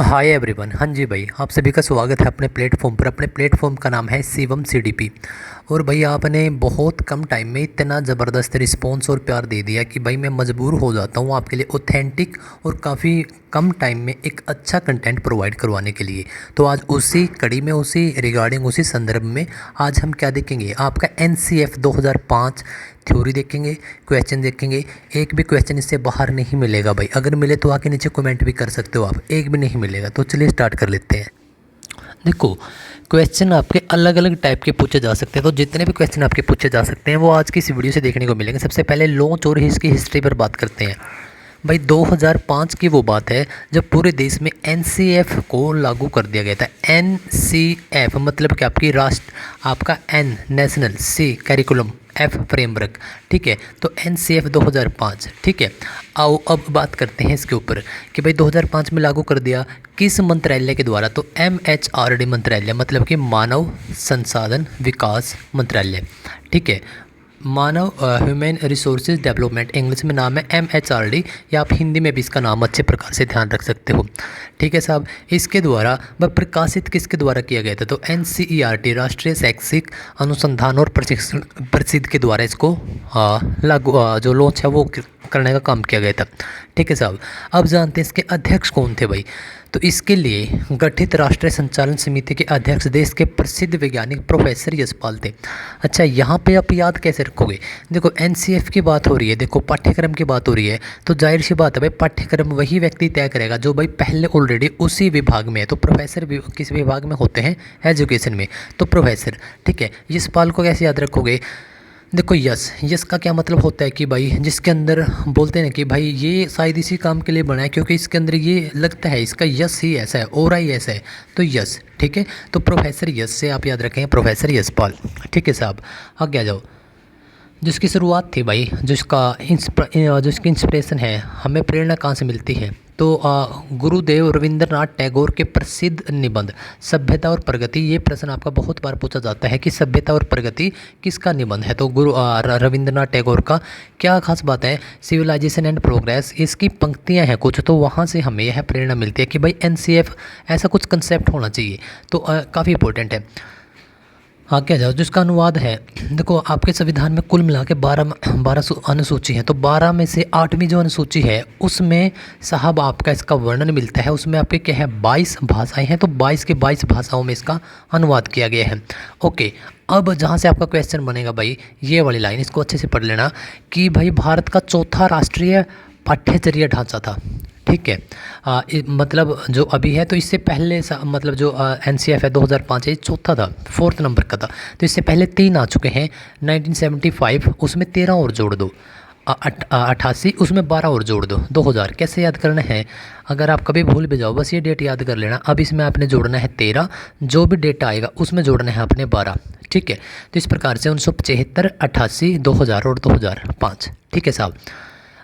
Hi everyone. हाँ जी भाई, आप सभी का स्वागत है अपने प्लेटफॉर्म पर। अपने प्लेटफॉर्म का नाम है शिवम सीडीपी। और भाई आपने बहुत कम टाइम में इतना ज़बरदस्त रिस्पॉन्स और प्यार दे दिया कि भाई मैं मजबूर हो जाता हूँ आपके लिए ऑथेंटिक और काफ़ी कम टाइम में एक अच्छा कंटेंट प्रोवाइड करवाने के लिए। तो आज उसी कड़ी में, उसी रिगार्डिंग, उसी संदर्भ में आज हम क्या देखेंगे, आपका NCF 2005 थ्योरी देखेंगे, क्वेश्चन देखेंगे। एक भी क्वेश्चन इससे बाहर नहीं मिलेगा भाई। अगर मिले तो आके नीचे कमेंट भी कर सकते हो आप, एक भी नहीं मिलेगा। तो चलिए स्टार्ट कर लेते हैं। देखो, क्वेश्चन आपके अलग अलग टाइप के पूछे जा सकते हैं। तो जितने भी क्वेश्चन आपके पूछे जा सकते हैं वो आज की इस वीडियो से देखने को मिलेंगे। सबसे पहले लॉन्च और इसकी हिस्ट्री पर बात करते हैं। भाई 2005 की वो बात है जब पूरे देश में NCF को लागू कर दिया गया था। NCF मतलब कि आपकी राष्ट्र, आपका N national, C curriculum, F framework. ठीक है, तो NCF 2005। ठीक है, आओ अब बात करते हैं इसके ऊपर कि भाई 2005 में लागू कर दिया किस मंत्रालय के द्वारा। तो MHRD मंत्रालय, मतलब कि मानव संसाधन विकास मंत्रालय। ठीक है, मानव ह्यूमन रिसोर्सेज डेवलपमेंट, इंग्लिश में नाम है MHRD, या आप हिंदी में भी इसका नाम अच्छे प्रकार से ध्यान रख सकते हो। ठीक है साहब, इसके द्वारा वह प्रकाशित किसके द्वारा किया गया था। तो NCERT राष्ट्रीय शैक्षिक अनुसंधान और प्रशिक्षण परिषद के द्वारा इसको लागू जो लॉन्च है वो करने का काम किया गया था। ठीक है साहब, अब जानते हैं इसके अध्यक्ष कौन थे भाई। तो इसके लिए गठित राष्ट्रीय संचालन समिति के अध्यक्ष देश के प्रसिद्ध वैज्ञानिक प्रोफेसर यशपाल थे। अच्छा, यहाँ पे आप याद कैसे रखोगे। देखो, NCF की बात हो रही है, देखो पाठ्यक्रम की बात हो रही है, तो जाहिर सी बात है भाई पाठ्यक्रम वही व्यक्ति तय करेगा जो भाई पहले ऑलरेडी उसी विभाग में है। तो प्रोफेसर भी किस विभाग में होते हैं, एजुकेशन में, तो प्रोफेसर। ठीक है, यशपाल को कैसे याद रखोगे। देखो, यस का क्या मतलब होता है कि भाई जिसके अंदर बोलते हैं कि भाई ये शायद इसी काम के लिए बना है क्योंकि इसके अंदर ये लगता है, इसका यस ही ऐसा है, और ही ऐसा है, तो यस। ठीक है, तो प्रोफेसर यस से आप याद रखें, प्रोफेसर यशपाल। ठीक है साहब, आगे आ जाओ। जिसकी शुरुआत थी भाई, जिसकी इंस्पिरेशन है, हमें प्रेरणा कहाँ से मिलती है। तो गुरुदेव रविंद्रनाथ टैगोर के प्रसिद्ध निबंध सभ्यता और प्रगति। ये प्रश्न आपका बहुत बार पूछा जाता है कि सभ्यता और प्रगति किसका निबंध है। तो रविंद्रनाथ टैगोर का। क्या खास बात है, सिविलाइजेशन एंड प्रोग्रेस, इसकी पंक्तियां हैं कुछ, तो वहाँ से हमें यह प्रेरणा मिलती है कि भाई NCF ऐसा कुछ कंसेप्ट होना चाहिए। तो काफ़ी इंपॉर्टेंट है। आगे आ जाओ, जिसका अनुवाद है। देखो, आपके संविधान में कुल मिला के 12 अनुसूची हैं। तो 12 में से 8वीं जो अनुसूची है उसमें साहब आपका इसका वर्णन मिलता है। उसमें आपके क्या है, 22 भाषाएं हैं। तो 22 के 22 भाषाओं में इसका अनुवाद किया गया है। ओके, अब जहाँ से आपका क्वेश्चन बनेगा भाई, ये वाली लाइन इसको अच्छे से पढ़ लेना कि भाई भारत का चौथा राष्ट्रीय पाठ्यचर्या ढांचा था। ठीक है, मतलब जो अभी है, तो इससे पहले मतलब जो NCF है 2005 है, चौथा था, 4th नंबर का था। तो इससे पहले 3 आ चुके हैं। 1975 उसमें 13 और जोड़ दो, 88 उसमें 12 और जोड़ दो, 2000। कैसे याद करना है, अगर आप कभी भूल भी जाओ बस ये डेट याद कर लेना। अब इसमें आपने जोड़ना है 13, जो भी डेटा आएगा उसमें जोड़ना है आपने 12। ठीक है, तो इस प्रकार से 1975, 88, 2000 और 2005। ठीक है साहब।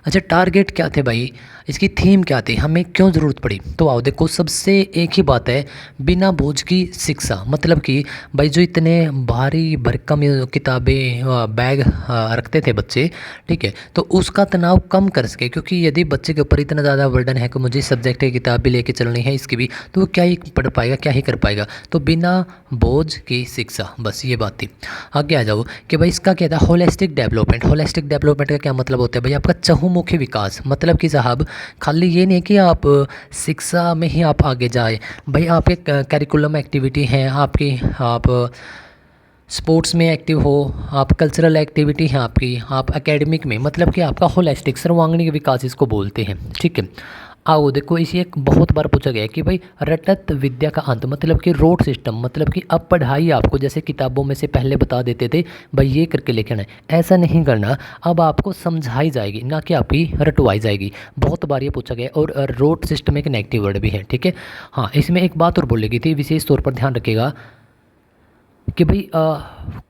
अच्छा, टारगेट क्या थे भाई, इसकी थीम क्या थी, हमें क्यों ज़रूरत पड़ी। तो आओ देखो, सबसे एक ही बात है, बिना बोझ की शिक्षा। मतलब कि भाई जो इतने भारी भरकम किताबें बैग रखते थे बच्चे, ठीक है, तो उसका तनाव कम कर सके। क्योंकि यदि बच्चे के ऊपर इतना ज़्यादा बर्डन है कि मुझे सब्जेक्ट की किताब भी लेके चलनी है, इसकी भी, तो वो क्या ही पढ़ पाएगा, क्या ही कर पाएगा। तो बिना बोझ की शिक्षा, बस ये बात थी। आगे आ जाओ कि भाई इसका क्या था, होलिस्टिक डेवलपमेंट। होलिस्टिक डेवलपमेंट का क्या मतलब होता है भाई, आपका चहुमुखी विकास। मतलब कि साहब खाली ये नहीं कि आप शिक्षा में ही आप आगे जाए भाई, आपके करिकुलम एक्टिविटी हैं आपकी, आप स्पोर्ट्स में एक्टिव हो, आप कल्चरल एक्टिविटी है आपकी, आप एकेडमिक में, मतलब कि आपका होलिस्टिक सर्वांगीण विकास इसको बोलते हैं। ठीक है, आओ देखो, इसे एक बहुत बार पूछा गया है कि भाई रटत विद्या का अंत, मतलब कि रोड सिस्टम। मतलब कि अब पढ़ाई आपको जैसे किताबों में से पहले बता देते थे भाई ये करके लिखना है, ऐसा नहीं करना। अब आपको समझाई जाएगी, ना कि आपकी रटवाई जाएगी। बहुत बार ये पूछा गया। और रोड सिस्टम एक नेगेटिव वर्ड भी है। ठीक है, हाँ, इसमें एक बात और बोलेगी थी, विशेष तौर पर ध्यान रखिएगा। कि भाई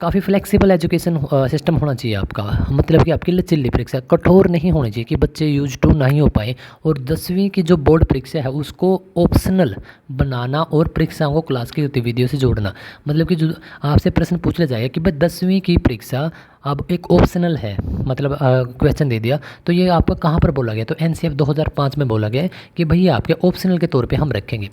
काफ़ी फ्लेक्सिबल एजुकेशन सिस्टम होना चाहिए आपका। मतलब कि आपकी लचीली परीक्षा कठोर नहीं होनी चाहिए कि बच्चे यूज टू ना ही हो पाए। और 10वीं की जो बोर्ड परीक्षा है उसको ऑप्शनल बनाना और परीक्षाओं को क्लास की गतिविधियों से जोड़ना। मतलब कि जो आपसे प्रश्न पूछ लिया जाएगा कि भाई 10वीं की परीक्षा अब एक ऑप्शनल है, मतलब क्वेश्चन दे दिया तो ये आपका कहाँ पर बोला गया, तो एनसीएफ 2005 में बोला गया है कि भैया आपके ऑप्शनल के तौर पे हम रखेंगे।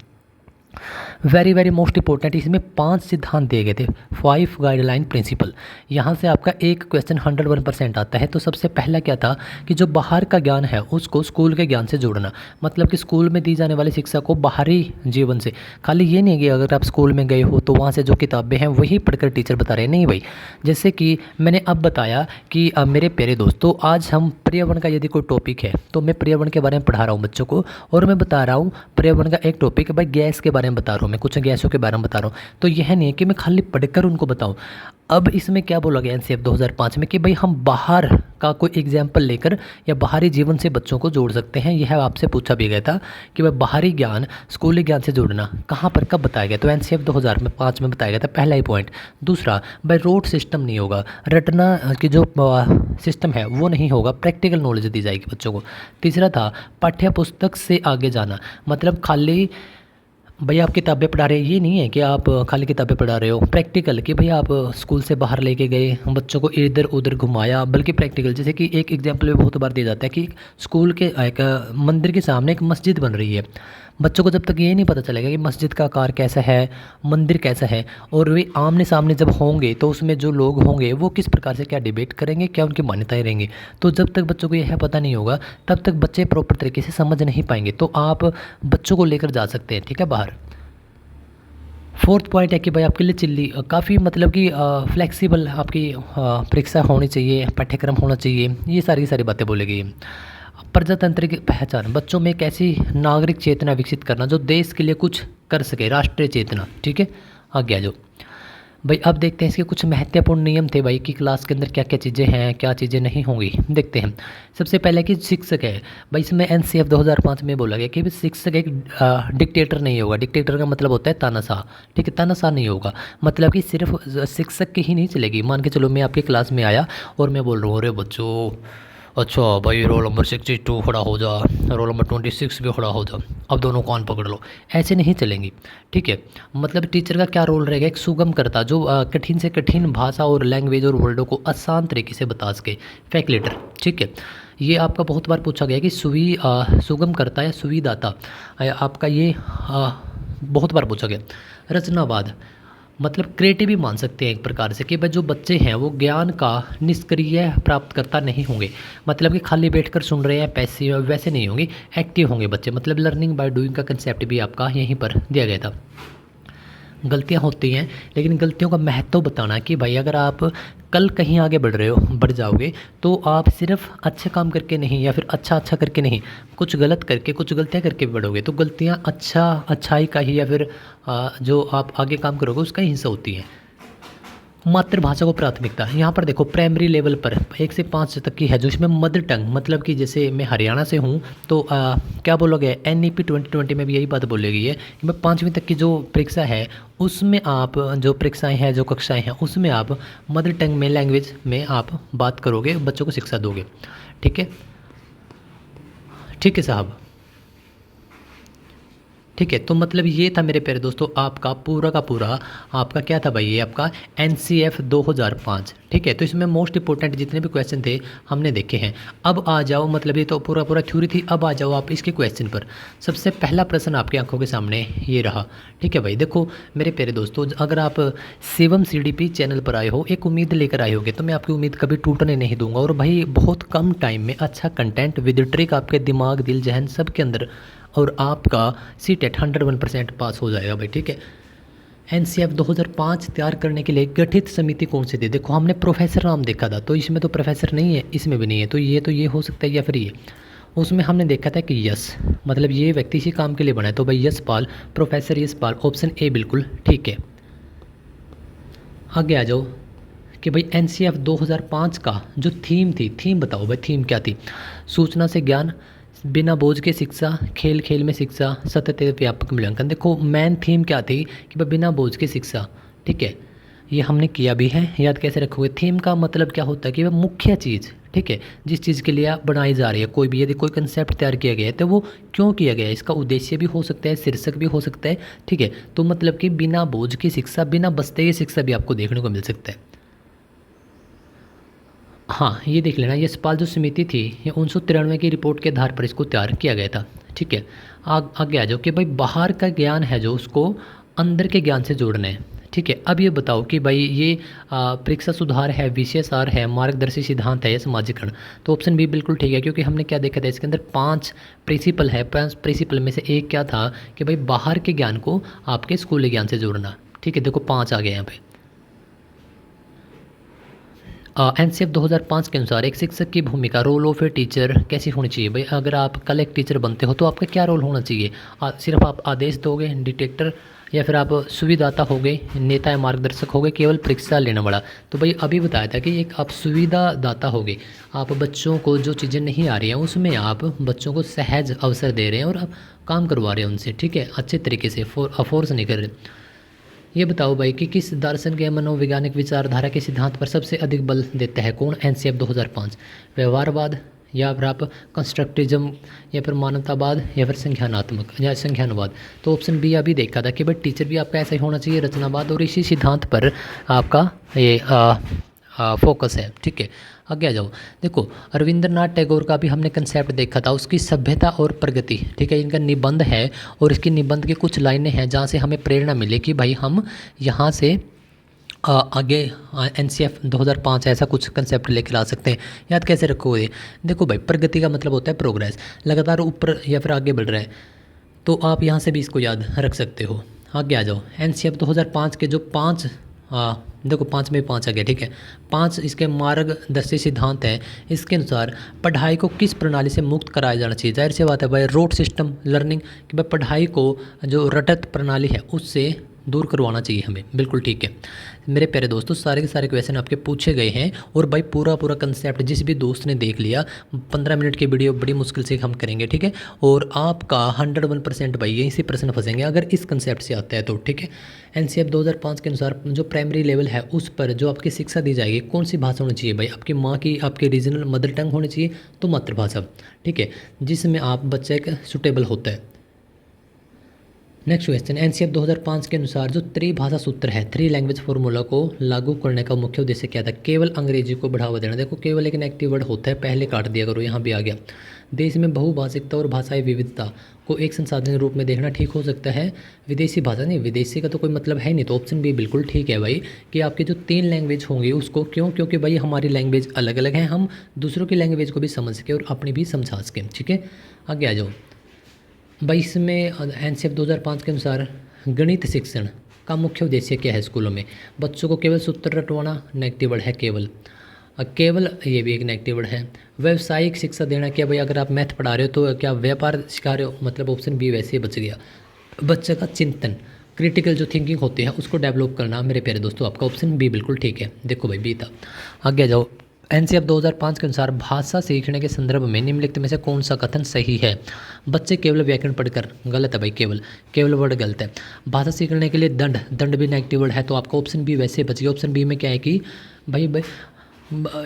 वेरी वेरी मोस्ट इंपॉर्टेंट, इसमें 5 सिद्धांत दिए गए थे, 5 गाइडलाइन प्रिंसिपल। यहाँ से आपका एक क्वेश्चन 101% आता है। तो सबसे पहला क्या था कि जो बाहर का ज्ञान है उसको स्कूल के ज्ञान से जोड़ना। मतलब कि स्कूल में दी जाने वाली शिक्षा को बाहरी जीवन से, खाली ये नहीं कि अगर आप स्कूल में गए हो तो वहाँ से जो किताबें हैं वही पढ़कर टीचर बता रहे हैं, नहीं भाई। जैसे कि मैंने अब बताया कि मेरे प्यारे दोस्तों, आज हम पर्यावरण का यदि कोई टॉपिक है तो मैं पर्यावरण के बारे में पढ़ा रहा हूँ बच्चों को, और मैं बता रहा हूँ पर्यावरण का एक टॉपिक है भाई गैस के बारे में बता रहा हूँ, मैं कुछ गैसों के बारे में बता रहा हूँ। तो यह नहीं है कि मैं खाली पढ़कर उनको बताऊँ। अब इसमें क्या बोला गया एनसीएफ 2005 में कि भाई हम बाहर का कोई एग्जाम्पल लेकर या बाहरी जीवन से बच्चों को जोड़ सकते हैं। यह आपसे पूछा भी गया था कि भाई बाहरी ज्ञान स्कूली ज्ञान से जोड़ना कहाँ पर कब बताया गया, तो एनसीएफ 2005 में बताया गया था, पहला ही पॉइंट। दूसरा, भाई रोड सिस्टम नहीं होगा, रटना की जो सिस्टम है वो नहीं होगा, प्रैक्टिकल नॉलेज दी जाएगी बच्चों को। तीसरा था पाठ्य पुस्तक से आगे जाना। मतलब खाली भैया आप किताबें पढ़ा रहे हैं, ये नहीं है कि आप खाली किताबें पढ़ा रहे हो, प्रैक्टिकल कि भैया आप स्कूल से बाहर लेके गए, बच्चों को इधर उधर घुमाया, बल्कि प्रैक्टिकल। जैसे कि एक एग्जांपल में बहुत बार दिया जाता है कि स्कूल के एक मंदिर के सामने एक मस्जिद बन रही है। बच्चों को जब तक ये नहीं पता चलेगा कि मस्जिद का आकार कैसा है, मंदिर कैसा है, और वे आमने सामने जब होंगे तो उसमें जो लोग होंगे वो किस प्रकार से क्या डिबेट करेंगे, क्या उनकी मान्यताएं रहेंगी, तो जब तक बच्चों को यह पता नहीं होगा तब तक बच्चे प्रॉपर तरीके से समझ नहीं पाएंगे। तो आप बच्चों को लेकर जा सकते हैं, ठीक है, बाहर। फोर्थ पॉइंट है कि भाई आपके लिए चिल्ली काफ़ी, मतलब कि फ्लेक्सिबल आपकी परीक्षा होनी चाहिए, पाठ्यक्रम होना चाहिए, ये सारी बातें बोली गई हैं। प्रजातंत्र की पहचान, बच्चों में एक ऐसी नागरिक चेतना विकसित करना जो देश के लिए कुछ कर सके, राष्ट्रीय चेतना, ठीक है। आगे आ जाओ भाई। अब देखते हैं इसके कुछ महत्वपूर्ण नियम थे भाई कि क्लास के अंदर क्या क्या चीज़ें हैं, क्या चीज़ें नहीं होंगी, देखते हैं। सबसे पहले कि शिक्षक है भाई, इसमें एनसीएफ 2005 में बोला गया कि शिक्षक एक डिक्टेटर नहीं होगा। डिक्टेटर का मतलब होता है तानाशाह, ठीक है, तानाशाह नहीं होगा। मतलब कि सिर्फ शिक्षक की ही नहीं चलेगी। मान के चलो मैं आपकी क्लास में आया और मैं बोल रहा हूँ, अरे बच्चों अच्छा भाई रोल नंबर 62 खड़ा हो जा, रोल नंबर 26 भी खड़ा हो जा, अब दोनों कान पकड़ लो, ऐसे नहीं चलेंगी, ठीक है। मतलब टीचर का क्या रोल रहेगा, एक सुगम करता जो कठिन से कठिन भाषा और लैंग्वेज और वर्डों को आसान तरीके से बता सके, फैसिलिटेटर, ठीक है। ये आपका बहुत बार पूछा गया कि सुगम करता या सुविधाता, आपका ये बहुत बार पूछा गया। रचनावाद, मतलब क्रिएटिव ही मान सकते हैं एक प्रकार से कि भाई जो बच्चे हैं वो ज्ञान का निष्क्रिय प्राप्तकर्ता नहीं होंगे। मतलब कि खाली बैठकर सुन रहे हैं पैसिव, वैसे नहीं होंगे, एक्टिव होंगे बच्चे। मतलब लर्निंग बाय डूइंग का कंसेप्ट भी आपका यहीं पर दिया गया था। गलतियां होती हैं, लेकिन गलतियों का महत्व बताना कि भाई अगर आप कल कहीं आगे बढ़ जाओगे तो आप सिर्फ अच्छे काम करके नहीं या फिर अच्छा करके नहीं, कुछ गलत करके, कुछ गलतियां करके भी बढ़ोगे। तो गलतियां अच्छाई का ही या फिर जो आप आगे काम करोगे उसका ही हिस्सा होती हैं। मातृभाषा को प्राथमिकता, यहाँ पर देखो प्राइमरी लेवल पर 1 से 5 तक की है जो इसमें मदर टंग, मतलब कि जैसे मैं हरियाणा से हूँ तो क्या बोलोगे, NEP 2020 में भी यही बात बोली गई है कि मैं 5वीं तक की जो परीक्षा है उसमें आप जो परीक्षाएं हैं, जो कक्षाएं हैं उसमें आप मदर टंग में, लैंग्वेज में आप बात करोगे, बच्चों को शिक्षा दोगे, ठीक है, ठीक है साहब, ठीक है। तो मतलब ये था मेरे प्यारे दोस्तों आपका पूरा का पूरा, आपका क्या था भाई, ये आपका NCF 2005, ठीक है। तो इसमें मोस्ट इंपॉर्टेंट जितने भी क्वेश्चन थे हमने देखे हैं। अब आ जाओ, मतलब ये तो पूरा थ्योरी थी, अब आ जाओ आप इसके क्वेश्चन पर। सबसे पहला प्रश्न आपकी आंखों के सामने ये रहा, ठीक है भाई। देखो मेरे प्यारे दोस्तों, अगर आप शिवम CDP चैनल पर आए हो, एक उम्मीद लेकर आए होगे, तो मैं आपकी उम्मीद कभी टूटने नहीं दूंगा। और भाई बहुत कम टाइम में अच्छा कंटेंट विद ट्रिक आपके दिमाग, दिल, जहन सब के अंदर, और आपका CTET 101% पास हो जाएगा भाई, ठीक है। NCF 2005 तैयार करने के लिए गठित समिति कौन सी थी, देखो हमने प्रोफेसर नाम देखा था, तो इसमें तो प्रोफेसर नहीं है, इसमें भी नहीं है, तो ये हो सकता है या फिर ये। उसमें हमने देखा था कि यस, मतलब ये व्यक्ति इसी काम के लिए बना है, तो भाई Yashpal, professor Yashpal, option A बिल्कुल ठीक है। आगे आ जाओ कि भाई NCF 2005 का जो थीम बताओ भाई, थीम क्या थी। सूचना से ज्ञान, बिना बोझ के शिक्षा, खेल खेल में शिक्षा, सतत व्यापक मूल्यांकन। देखो मेन थीम क्या थी कि भाई बिना बोझ के शिक्षा, ठीक है। ये हमने किया भी है, याद कैसे रखोगे। थीम का मतलब क्या होता है कि वह मुख्य चीज़, ठीक है, जिस चीज़ के लिए आप बनाई जा रही है कोई भी, यदि कोई कंसेप्ट तैयार किया गया है तो वो क्यों किया गया है, इसका उद्देश्य भी हो सकता है, शीर्षक भी हो सकता है, ठीक है। तो मतलब कि बिना बोझ की शिक्षा, बिना बस्ते की शिक्षा भी आपको देखने को मिल सकता है। हाँ, ये देख लेना, यशपाल जो समिति थी ये 1993 की रिपोर्ट के आधार पर इसको तैयार किया गया था, ठीक है। आगे आ जाओ कि भाई बाहर का ज्ञान है जो उसको अंदर के ज्ञान से जोड़ना है, ठीक है। अब ये बताओ कि भाई ये परीक्षा सुधार है, विषय सार है, मार्गदर्शी सिद्धांत है या समाजीकरण। तो ऑप्शन बी बिल्कुल ठीक है, क्योंकि हमने क्या देखा था इसके अंदर 5 प्रिंसिपल है, 5 प्रिंसिपल में से एक क्या था कि भाई बाहर के ज्ञान को आपके स्कूली ज्ञान से जोड़ना, ठीक है। देखो 5 आ गए यहाँ पे। एनसीएफ 2005 के अनुसार एक शिक्षक की भूमिका, रोल ऑफ ए टीचर कैसी होनी चाहिए भाई। अगर आप कल एक टीचर बनते हो तो आपका क्या रोल होना चाहिए। सिर्फ आप आदेश दोगे, डिटेक्टर, या फिर आप सुविधाता होगे, नेता या मार्गदर्शक होगे, केवल परीक्षा लेने वाला। तो भाई अभी बताया था कि एक आप सुविधादाता होगे, आप बच्चों को जो चीज़ें नहीं आ रही हैं उसमें आप बच्चों को सहज अवसर दे रहे हैं और आप काम करवा रहे हैं उनसे, ठीक है, अच्छे तरीके से, फोर्स नहीं कर रहे। ये बताओ भाई कि किस दर्शन के मनोवैज्ञानिक विचारधारा के सिद्धांत पर सबसे अधिक बल देता है, कौन। एनसीएफ 2005, व्यवहारवाद, या फिर आप कंस्ट्रक्टिज्म, या फिर मानवतावाद, या फिर संज्ञानात्मक या संज्ञानवाद। तो ऑप्शन बी अभी देखा था कि भाई टीचर भी आपका ऐसा ही होना चाहिए, रचनावाद, और इसी सिद्धांत पर आपका ये फोकस है, ठीक है। आगे आ जाओ, देखो रविंद्रनाथ टैगोर का भी हमने कंसेप्ट देखा था, उसकी सभ्यता और प्रगति, ठीक है, इनका निबंध है, और इसकी निबंध की कुछ लाइनें हैं जहाँ से हमें प्रेरणा मिले कि भाई हम यहाँ से आगे एनसीएफ 2005 ऐसा कुछ कंसेप्ट लेकर आ सकते हैं। याद कैसे रखोगे। देखो भाई प्रगति का मतलब होता है प्रोग्रेस, लगातार ऊपर या फिर आगे बढ़ रहा है, तो आप यहाँ से भी इसको याद रख सकते हो। आगे आ जाओ, एनसीएफ 2005 के जो 5 देखो 5 में 5 आ गया, ठीक है। 5 इसके मार्गदर्शी सिद्धांत हैं, इसके अनुसार पढ़ाई को किस प्रणाली से मुक्त कराया जाना चाहिए। जाहिर सी बात है भाई रोट सिस्टम लर्निंग, कि भाई पढ़ाई को जो रटत प्रणाली है उससे दूर करवाना चाहिए हमें, बिल्कुल ठीक है। मेरे प्यारे दोस्तों सारे के सारे क्वेश्चन आपके पूछे गए हैं, और भाई पूरा पूरा कंसेप्ट जिस भी दोस्त ने देख लिया, 15 मिनट की वीडियो बड़ी मुश्किल से हम करेंगे, ठीक है। और आपका 101% भाई यहीं से प्रश्न फंसेंगे अगर इस कंसेप्ट से आता है तो, ठीक है। एनसीएफ 2005 के अनुसार जो प्राइमरी लेवल है उस पर जो आपकी शिक्षा दी जाएगी कौन सी भाषा होनी चाहिए भाई, आपकी माँ की, आपके रीजनल मदर टंग होनी चाहिए, तो मातृभाषा, ठीक है, जिसमें आप बच्चे का सुटेबल होता है। नेक्स्ट क्वेश्चन, एनसीएफ 2005 के अनुसार जो त्रिभाषा सूत्र है, 3 लैंग्वेज फार्मूला को लागू करने का मुख्य उद्देश्य क्या था। केवल अंग्रेजी को बढ़ावा देना। देखो केवल एक नेगेटिव वर्ड होता है, पहले काट दिया करो, यहाँ भी आ गया। देश में बहुभाषिकता और भाषाई विविधता को एक संसाधन के रूप में देखना ठीक हो सकता है। विदेशी भाषा नहीं, विदेशी का तो कोई मतलब है नहीं, तो ऑप्शन बी बिल्कुल ठीक है भाई, कि आपकी जो 3 लैंग्वेज होंगी उसको, क्यों, क्योंकि भाई हमारी लैंग्वेज अलग अलग हैं, हम दूसरों की लैंग्वेज को भी समझ सकें और अपनी भी समझा सकें, ठीक है। आगे आ जाओ भाई, इसमें एनसीएफ 2005 के अनुसार गणित शिक्षण का मुख्य उद्देश्य क्या है स्कूलों में। बच्चों को केवल सूत्र रटवाना, नेगेटिव वर्ड है केवल, केवल ये भी एक नेगेटिव वर्ड है। व्यावसायिक शिक्षा देना, क्या भाई अगर आप मैथ पढ़ा रहे हो तो क्या व्यापार सिखा रहे हो, मतलब ऑप्शन बी वैसे ही बच गया। बच्चे का चिंतन, क्रिटिकल जो थिंकिंग होती है उसको डेवलप करना, मेरे प्यारे दोस्तों आपका ऑप्शन बी बिल्कुल ठीक है। देखो भाई बी था। आगे आ जाओ, एनसीएफ 2005 के अनुसार भाषा सीखने के संदर्भ में निम्नलिखित में से कौन सा कथन सही है। बच्चे केवल व्याकरण पढ़कर, गलत है भाई, केवल वर्ड गलत है। भाषा सीखने के लिए दंड भी नेगेटिव वर्ड है, तो आपका ऑप्शन बी वैसे बच गया। ऑप्शन बी में क्या है कि भाई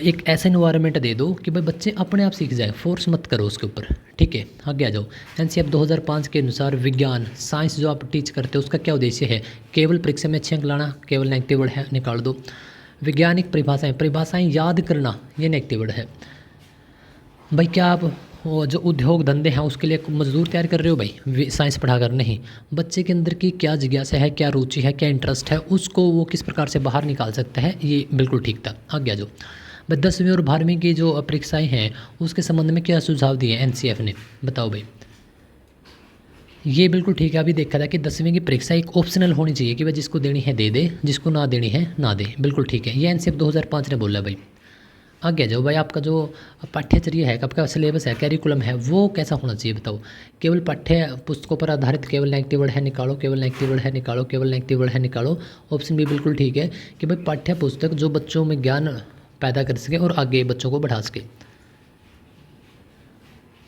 एक ऐसा इन्वायरमेंट दे दो कि भाई बच्चे अपने आप सीख जाए, फोर्स मत करो उसके ऊपर, ठीक है। आगे आ जाओ, एनसीएफ 2005 के अनुसार विज्ञान साइंस जो आप टीच करते हो उसका क्या उद्देश्य है। केवल परीक्षा में अच्छे अंक लाना, केवल नेगेटिव वर्ड है, निकाल दो। वैज्ञानिक परिभाषाएं याद करना, ये नेगेटिव वर्ड है भाई। क्या आप वो जो उद्योग धंधे हैं उसके लिए मजदूर तैयार कर रहे हो भाई साइंस पढ़ाकर, नहीं। बच्चे के अंदर की क्या जिज्ञासा है, क्या रुचि है, क्या इंटरेस्ट है, उसको वो किस प्रकार से बाहर निकाल सकता है, ये बिल्कुल ठीक था। आगे आ जाओ भाई, 10वीं और 12वीं की जो परीक्षाएं हैं उसके संबंध में क्या सुझाव दिए एनसीएफ ने, बताओ भाई। ये बिल्कुल ठीक है, अभी देखा था कि 10वीं की परीक्षा एक ऑप्शनल होनी चाहिए, कि भाई जिसको देनी है दे दे, जिसको ना देनी है ना दे, बिल्कुल ठीक है। ये एनसीएफ 2005 ने बोला भाई। आगे आ जाओ भाई, आपका जो पाठ्यचर्या है, आपका सिलेबस है, कैरिकुलम है, वो कैसा होना चाहिए बताओ। केवल पाठ्य पुस्तकों पर आधारित, केवल नेगेटिव वर्ड है, निकालो, केवल नेगेटिव वर्ड है, निकालो, केवल नेगेटिव वर्ड है, निकालो। ऑप्शन भी बिल्कुल ठीक है, कि भाई पाठ्य पुस्तक जो बच्चों में ज्ञान पैदा कर सके और आगे बच्चों को बढ़ा सके।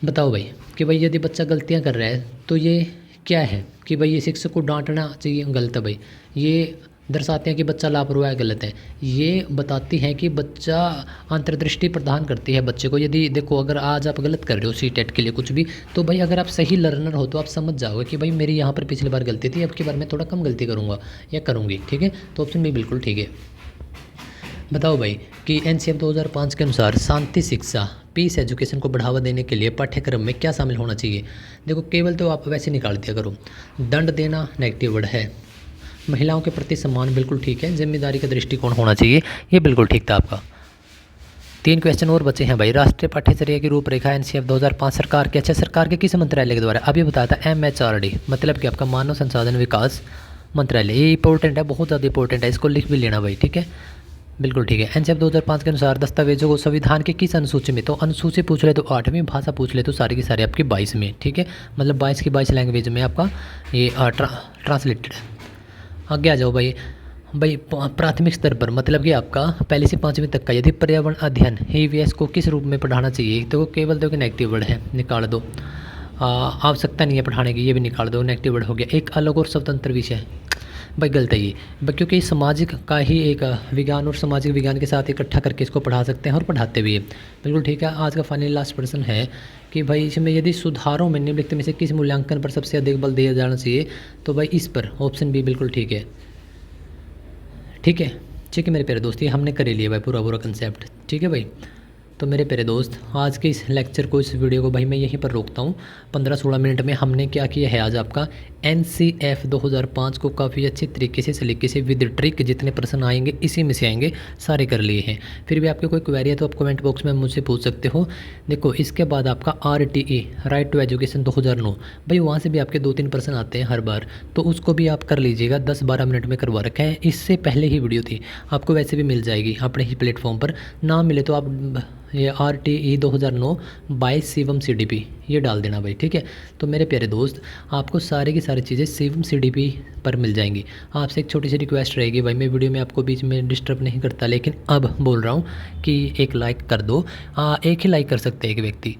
बताओ भाई कि भाई यदि बच्चा गलतियाँ कर रहा है तो ये क्या है, कि भाई ये शिक्षक को डांटना चाहिए, गलत है भाई। ये दर्शाते हैं कि बच्चा लापरवाह है, गलत है। ये बताती हैं कि बच्चा अंतर्दृष्टि प्रदान करती है बच्चे को। यदि देखो अगर आज आप गलत कर रहे हो सीटेट के लिए कुछ भी, तो भाई अगर आप सही लर्नर हो तो आप समझ जाओगे कि भाई मेरी यहाँ पर पिछली बार गलती थी, अब की बार मैं थोड़ा कम गलती करूँगा या करूँगी, ठीक है। तो ऑप्शन बी बिल्कुल ठीक है। बताओ भाई कि एनसीएफ 2005 के अनुसार शांति शिक्षा पीस एजुकेशन को बढ़ावा देने के लिए पाठ्यक्रम में क्या शामिल होना चाहिए। देखो केवल तो आप वैसे निकाल दिया करो। दंड देना नेगेटिव वर्ड है। महिलाओं के प्रति सम्मान बिल्कुल ठीक है। जिम्मेदारी का दृष्टिकोण होना चाहिए, ये बिल्कुल ठीक था आपका। 3 क्वेश्चन और बचे हैं भाई। राष्ट्रीय पाठ्यचर्या की रूपरेखा एनसीएफ 2005 सरकार के, अच्छा सरकार के किस मंत्रालय के द्वारा, अभी बताया था MHRD, मतलब कि आपका मानव संसाधन विकास मंत्रालय। ये इंपॉर्टेंट है, बहुत ज़्यादा इंपॉर्टेंट है, इसको लिख भी लेना भाई, ठीक है। बिल्कुल ठीक है। एनसीएफ 2005 के अनुसार दस्तावेजों को संविधान के किस अनुसूची में, तो अनुसूची पूछ ले तो 8वीं, भाषा पूछ ले तो सारी की सारी आपकी 22 में, ठीक है। मतलब 22 की 22 लैंग्वेज में आपका ये ट्रांसलेटेड है। आगे आ जाओ भाई। प्राथमिक स्तर पर मतलब कि आपका पहली से 5वीं तक का यदि पर्यावरण अध्ययन EVS को किस रूप में पढ़ाना चाहिए, तो केवल दो कि नेगेटिव वर्ड है, निकाल दो। आवश्यकता नहीं है पढ़ाने की, ये भी निकाल दो, नेगेटिव वर्ड हो गया। एक अलग और स्वतंत्र विषय भाई गलत है ये, क्योंकि सामाजिक का ही एक विज्ञान और सामाजिक विज्ञान के साथ इकट्ठा करके इसको पढ़ा सकते हैं और पढ़ाते भी है। बिल्कुल ठीक है। आज का फाइनल लास्ट प्रश्न है कि भाई इसमें यदि सुधारों में निम्नलिखित में से किस मूल्यांकन पर सबसे अधिक बल दिया जाना चाहिए, तो भाई इस पर, ऑप्शन बी बिल्कुल ठीक है। ठीक है, ठीक है मेरे प्यारे दोस्त, ये हमने कर ही लिया भाई पूरा कंसेप्ट, ठीक है भाई। तो मेरे प्यारे दोस्त आज के इस लेक्चर को, इस वीडियो को भाई मैं यहीं पर रोकता हूँ। 15-16 मिनट में हमने क्या किया है आज आपका NCF 2005 को काफ़ी अच्छे तरीके से सलीके से विद ट्रिक जितने प्रश्न आएंगे इसी में से आएंगे सारे कर लिए हैं। फिर भी आपके कोई क्वेरी है तो आप कमेंट बॉक्स में मुझसे पूछ सकते हो। देखो इसके बाद आपका RTE राइट टू एजुकेशन 2009 भाई, वहाँ से भी आपके 2-3 प्रश्न आते हैं हर बार, तो उसको भी आप कर लीजिएगा। 10-12 मिनट में करवा रखा है, इससे पहले ही वीडियो थी, आपको वैसे भी मिल जाएगी अपने ही प्लेटफॉर्म पर। ना मिले तो आप ये RTE 2009 बाय शिवम CDP ये डाल देना भाई, ठीक है। तो मेरे प्यारे दोस्त आपको सारी की सारी चीज़ें शिवम CDP पर मिल जाएंगी। आपसे एक छोटी सी रिक्वेस्ट रहेगी भाई, मैं वीडियो में आपको बीच में डिस्टर्ब नहीं करता, लेकिन अब बोल रहा हूँ कि एक लाइक कर दो। एक ही लाइक कर सकते हैं एक व्यक्ति,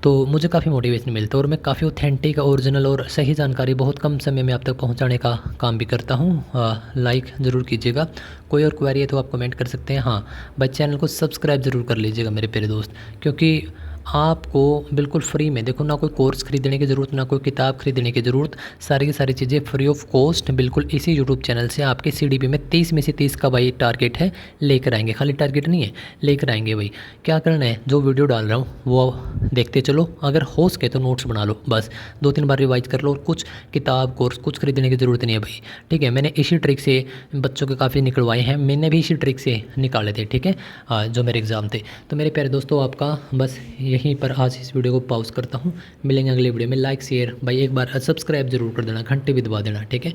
तो मुझे काफ़ी मोटिवेशन मिलता है और मैं काफ़ी ऑथेंटिक, ओरिजिनल और सही जानकारी बहुत कम समय में आप तक पहुंचाने का काम भी करता हूं। लाइक ज़रूर कीजिएगा। कोई और क्वेरी है तो आप कमेंट कर सकते हैं। हाँ भाई, चैनल को सब्सक्राइब ज़रूर कर लीजिएगा मेरे प्यारे दोस्त, क्योंकि आपको बिल्कुल फ्री में, देखो ना कोई कोर्स खरीदने की ज़रूरत, ना कोई किताब खरीदने की ज़रूरत, सारी की सारी चीज़ें फ्री ऑफ कॉस्ट बिल्कुल इसी यूट्यूब चैनल से आपके CDP में 30 में से 30 का भाई टारगेट है, लेकर आएंगे। खाली टारगेट नहीं है, लेकर आएंगे भाई। क्या करना है, जो वीडियो डाल रहा हूँ वो देखते चलो, अगर हो सके तो नोट्स बना लो, बस 2-3 बार रिवाइज कर लो, और कुछ किताब कोर्स कुछ खरीदने की ज़रूरत नहीं है भाई, ठीक है। मैंने इसी ट्रिक से बच्चों के काफ़ी निकलवाए हैं, मैंने भी इसी ट्रिक से निकाले थे, ठीक है, जो मेरे एग्ज़ाम थे। तो मेरे प्यारे दोस्तों आपका बस यहीं पर आज इस वीडियो को पॉज करता हूँ। मिलेंगे अगले वीडियो में। लाइक शेयर भाई एक बार सब्सक्राइब जरूर कर देना, घंटे भी दबा देना, ठीक है।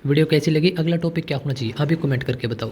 वीडियो कैसी लगी, अगला टॉपिक क्या होना चाहिए अभी कमेंट करके बताओ।